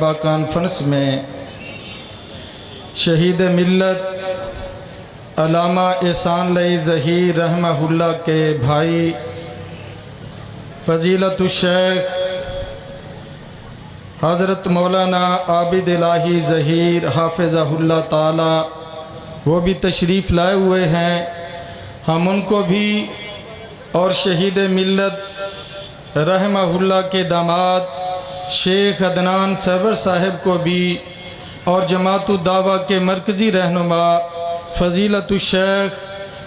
صحابہ کانفرنس میں شہید ملت علامہ احسان لئی ظہیر رحمہ اللہ کے بھائی فضیلت الشیخ حضرت مولانا عابد الہی ظہیر حافظہ اللہ تعالی وہ بھی تشریف لائے ہوئے ہیں. ہم ان کو بھی اور شہید ملت رحمہ اللہ کے داماد شیخ عدنان سرور صاحب کو بھی اور جماعت الدعوہ کے مرکزی رہنما فضیلت الشیخ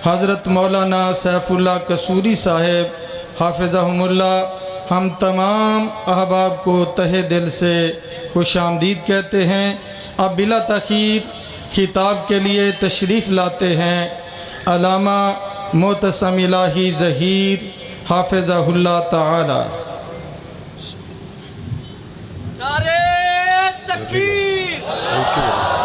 حضرت مولانا سیف اللہ قصوری صاحب حافظہم اللہ ہم تمام احباب کو تہہ دل سے خوش آمدید کہتے ہیں. اب بلا تاخیر خطاب کے لیے تشریف لاتے ہیں علامہ معتصم الہی ظہیر حافظہ اللہ تعالی. نعرہ تکبیر،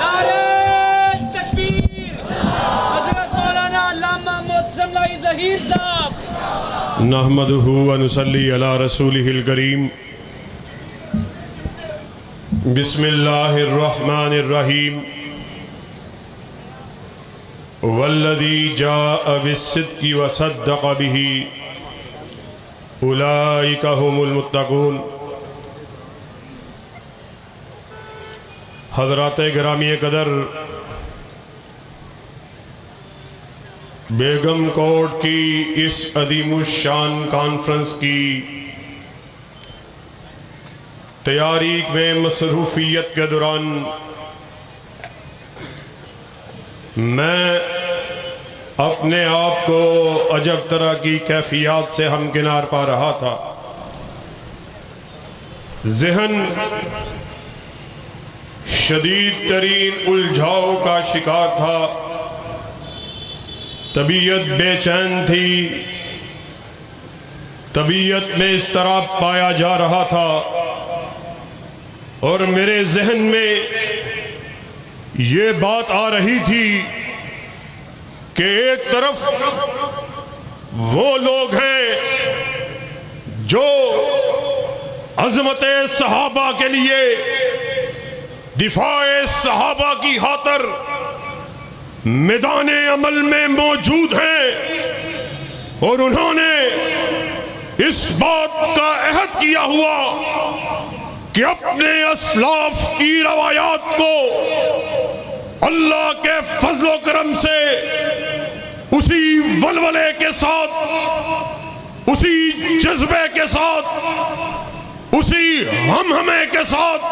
نعرہ تکبیر. حضرت مولانا علامہ معتصم الہی ظہیر صاحب. نحمدہ و نصلی علی رسولہ الکریم. بسم اللہ الرحمن الرحیم. والذی جاء بالصدق وصدق به اولئک هم المتقون. حضرات گرامی قدر، بیگم کوٹ کی اس عظیم الشان کانفرنس کی تیاری میں مصروفیت کے دوران میں اپنے آپ کو عجب طرح کی کیفیات سے ہمکنار پا رہا تھا. ذہن شدید ترین الجھاؤ کا شکار تھا. طبیعت بے چین تھی. طبیعت میں اضطراب پایا جا رہا تھا اور میرے ذہن میں یہ بات آ رہی تھی کہ ایک طرف وہ لوگ ہیں جو عظمت صحابہ کے لیے دفاع صحابہ کی خاطر میدان عمل میں موجود ہیں اور انہوں نے اس بات کا عہد کیا ہوا کہ اپنے اسلاف کی روایات کو اللہ کے فضل و کرم سے اسی ولولے کے ساتھ، اسی جذبے کے ساتھ، اسی ہمہمے کے ساتھ،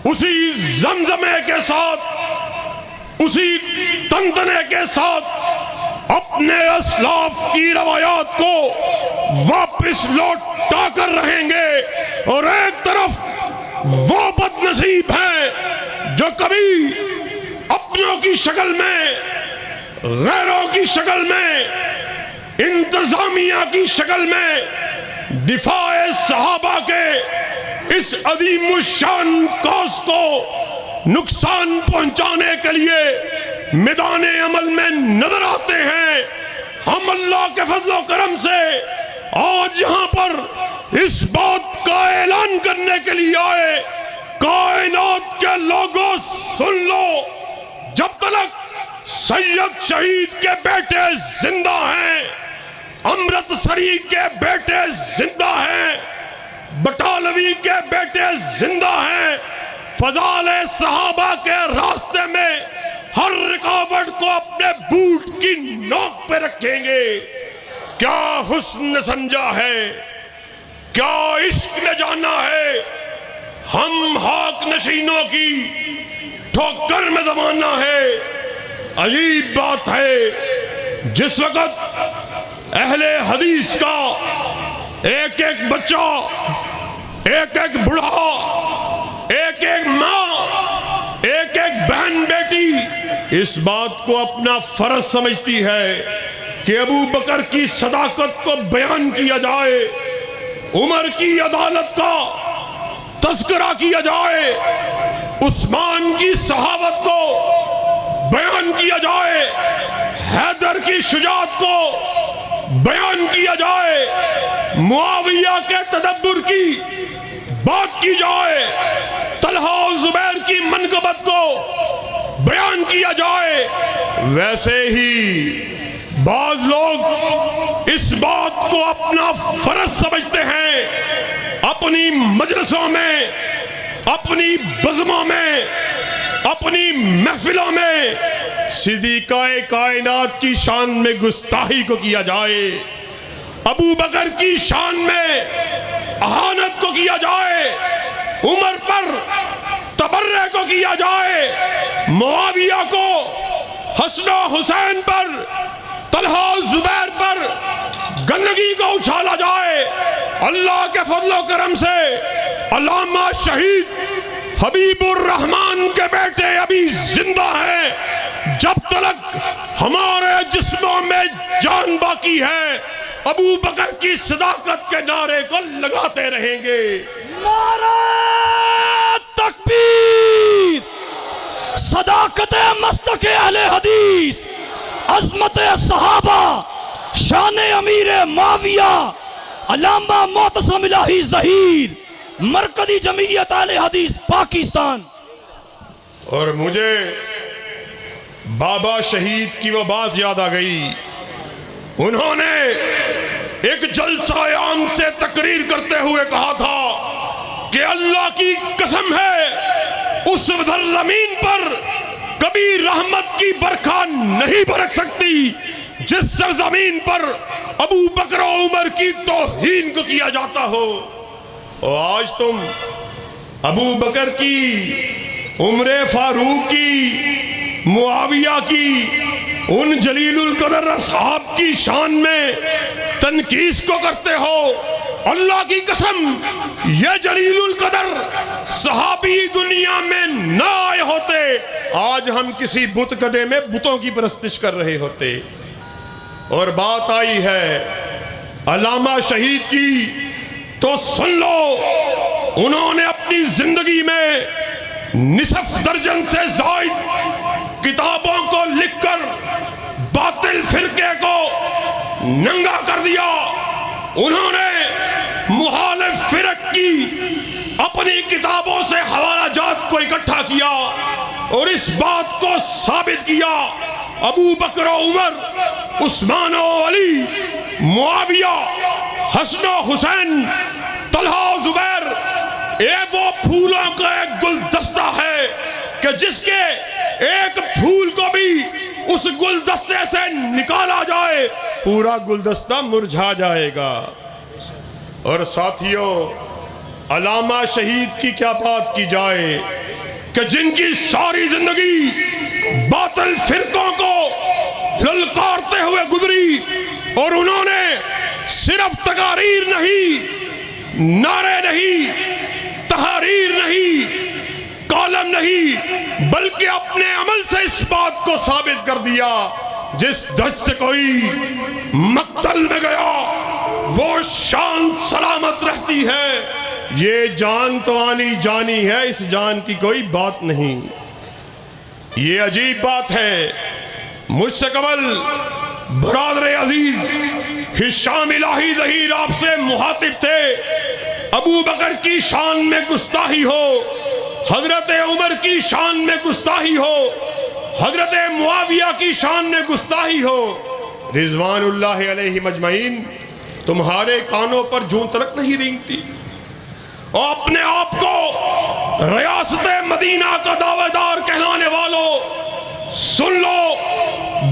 اسی زمزمے کے ساتھ، اسی تنتنے کے ساتھ اپنے اسلاف کی روایات کو واپس لوٹا کر رہیں گے. اور ایک طرف وہ بد نصیب ہیں جو کبھی اپنوں کی شکل میں، غیروں کی شکل میں، انتظامیہ کی شکل میں دفاع صحابہ کے اس عظیم الشان کاز کو نقصان پہنچانے کے لیے میدان عمل میں نظر آتے ہیں. ہم اللہ کے فضل و کرم سے آج یہاں پر اس بات کا اعلان کرنے کے لیے آئے، کائنات کے لوگوں سن لو، جب تلک سید شہید کے بیٹے زندہ ہیں، امرتسری کے بیٹے زندہ ہیں، بٹالوی کے بیٹے زندہ ہیں، فضائل صحابہ کے راستے میں ہر رکاوٹ کو اپنے بوٹ کی نوک پہ رکھیں گے. کیا حسن سمجھا ہے، کیا عشق نے جانا ہے. ہم حاک نشینوں کی ٹھوکر میں زمانہ ہے. عجیب بات ہے، جس وقت اہل حدیث کا ایک ایک بچہ، ایک ایک بڑھا، ایک ایک ماں، ایک ایک بہن بیٹی اس بات کو اپنا فرض سمجھتی ہے کہ ابو بکر کی صداقت کو بیان کیا جائے، عمر کی عدالت کا تذکرہ کیا جائے، عثمان کی صحابت کو بیان کیا جائے، حیدر کی شجاعت کو بیان کیا جائے، معاویہ کے تدبر کی بات کی جائے، کو بیان کیا جائے، ویسے ہی بعض لوگ اس بات کو اپنا فرض سمجھتے ہیں، اپنی مجلسوں میں، اپنی بزموں میں، اپنی محفلوں میں صدیقہ کائنات کی شان میں گستاخی کو کیا جائے، ابو بکر کی شان میں اہانت کو کیا جائے، عمر پر تبرع کو کیا جائے، معاویہ کو، حسن و حسین پر، طلحہ و زبیر پر گندگی کو اچھالا جائے۔ اللہ کے فضل و کرم سے علامہ شہید حبیب الرحمن کے بیٹے ابھی زندہ ہیں، جب تک ہمارے جسموں میں جان باقی ہے ابو بکر کی صداقت کے نعرے کو لگاتے رہیں گے۔ نعرہ تکبیر، صداقت مصداق اہل حدیث، عظمت صحابہ، شان امیر معاویہ، علامہ معتصم الہی ظہیر، مرکزی جمعیت اہل حدیث پاکستان۔ اور مجھے بابا شہید کی وہ بات یاد آ گئی، انہوں نے ایک جلسہ عام سے تقریر کرتے ہوئے کہا تھا کہ اللہ کی قسم ہے اس زمین پر کبھی رحمت کی برکھا نہیں برک سکتی جس سرزمین پر ابو بکر و عمر کی توہین کو کیا جاتا ہو۔ اور آج تم ابو بکر کی، عمر فاروق کی، معاویہ کی، ان جلیل القدر اصحاب کی شان میں تنقیص کو کرتے ہو۔ اللہ کی قسم یہ جلیل القدر صحابی دنیا میں نہ آئے ہوتے، آج ہم کسی بت کدے میں بتوں کی پرستش کر رہے ہوتے۔ اور بات آئی ہے علامہ شہید کی تو سن لو، انہوں نے اپنی زندگی میں نصف درجن سے زائد کتابوں کو لکھ کر باطل فرقے کو ننگا کر دیا۔ انہوں نے مخالف فرق کی اپنی کتابوں سے حوالہ جات کو اکٹھا کیا اور اس بات کو ثابت کیا ابو بکر و عمر، عثمان و علی، معاویہ، حسن و حسین، طلحہ و زبیر وہ پھولوں کا ایک گلدستہ ہے کہ جس کے ایک پھول کو بھی اس گلدستے سے نکالا جائے پورا گلدستہ مرجھا جائے گا۔ اور ساتھیوں، علامہ شہید کی کیا بات کی جائے کہ جن کی ساری زندگی باطل فرقوں کو للکارتے ہوئے گزری، اور انہوں نے صرف تقاریر نہیں، نعرے نہیں، تحریر نہیں، کالم نہیں، بلکہ اپنے عمل سے اس بات کو ثابت کر دیا جس دشت سے کوئی مقتل میں گیا وہ شان سلامت رہتی ہے۔ یہ جان تو آنی جانی ہے، اس جان کی کوئی بات نہیں۔ یہ عجیب بات ہے، مجھ سے قبل برادر عزیز ہشام الہی ظہیر آپ سے مخاطب تھے، ابو بکر کی شان میں گستاخی ہو، حضرت عمر کی شان میں گستاخی ہو، حضرت معاویہ کی شان میں گستاخی ہو، رضوان اللہ علیہ مجمعین، تمہارے کانوں پر جوں تلک نہیں رینگتی؟ اور اپنے آپ کو ریاست مدینہ کا دعوے دار کہلانے والوں، سن لو،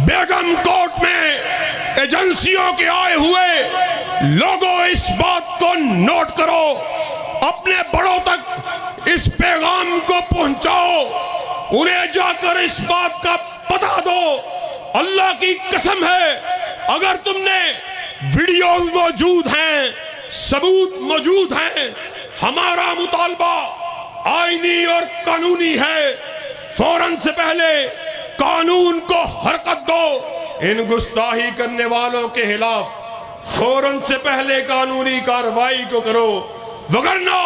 بیگم کوٹ میں ایجنسیوں کے آئے ہوئے لوگوں اس بات کو نوٹ کرو، اپنے بڑوں تک اس پیغام کو پہنچاؤ، انہیں جا کر اس بات کا پتہ دو۔ اللہ کی قسم ہے اگر تم نے ویڈیوز موجود ہیں، ثبوت موجود ہیں، ہمارا مطالبہ آئینی اور قانونی ہے، فوراً سے پہلے قانون کو حرکت دو، ان گستاخی کرنے والوں کے خلاف فوراً سے پہلے قانونی کارروائی کو کرو، وگرنہ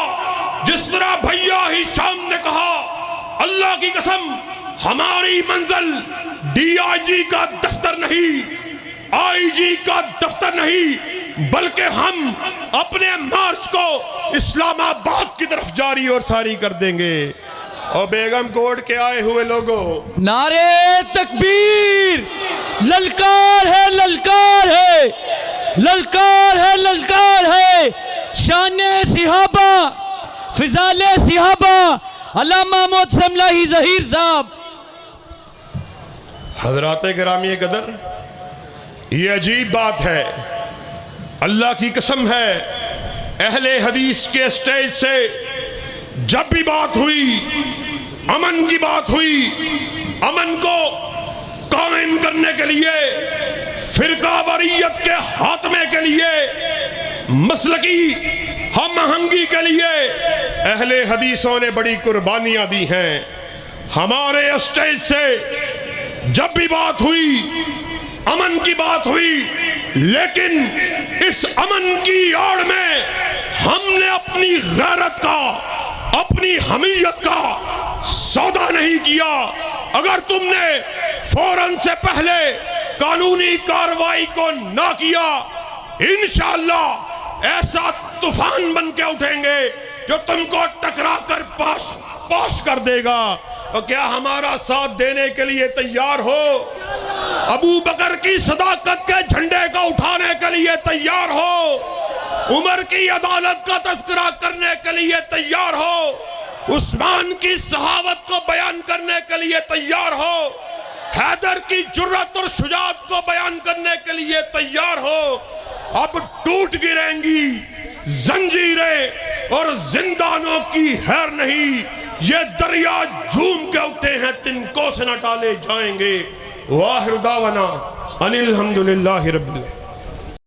جس طرح بھیا ہشام نے کہا، اللہ کی قسم ہماری منزل ڈی آئی جی کا دفتر نہیں، آئی جی کا دفتر نہیں، بلکہ ہم اپنے مارچ کو اسلام آباد کی طرف جاری اور ساری کر دیں گے۔ اور بیگم کوٹ کے آئے ہوئے لوگوں، نعرے تکبیر، للکار ہے للکار ہے، للکار ہے للکار ہے، شان صحابہ، فضال صحابہ، علامہ محتسم لاہی ظہیر صاحب۔ حضرات گرامی قدر، یہ عجیب بات ہے، اللہ کی قسم ہے، اہل حدیث کے اسٹیج سے جب بھی بات ہوئی، امن کی بات ہوئی، امن کو قائم کرنے کے لیے، فرقہ واریت کے خاتمے کے لیے، مسلکی ہم آہنگی کے لیے اہل حدیثوں نے بڑی قربانیاں دی ہیں۔ ہمارے اسٹیج سے جب بھی بات ہوئی، امن کی بات ہوئی، لیکن اس امن کی آڑ میں ہم نے اپنی غیرت کا، اپنی حمیت کا سودا نہیں کیا۔ اگر تم نے فوراً سے پہلے قانونی کارروائی کو نہ کیا، انشاءاللہ ایسا طوفان بن کے اٹھیں گے جو تم کو ٹکرا کر پاش کر دے گا۔ اور کیا ہمارا ساتھ دینے کے لیے تیار ہو؟ ابو بکر کی صداقت کے جھنڈے کو اٹھانے کے لیے تیار ہو؟ عمر کی عدالت کا تذکرہ کرنے کے لیے تیار ہو؟ عثمان کی صحابت کو بیان کرنے کے لیے تیار ہو؟ حیدر کی جرأت اور شجاعت کو بیان کرنے کے لیے تیار ہو؟ اب ٹوٹ گریں گی زنجیریں اور زندانوں کی خیر نہیں، یہ دریا جھوم کے اٹھے ہیں، تنکوں سے نہ ٹالے جائیں گے۔ وآخر دعوانا ان الحمدللہ رب العالمین۔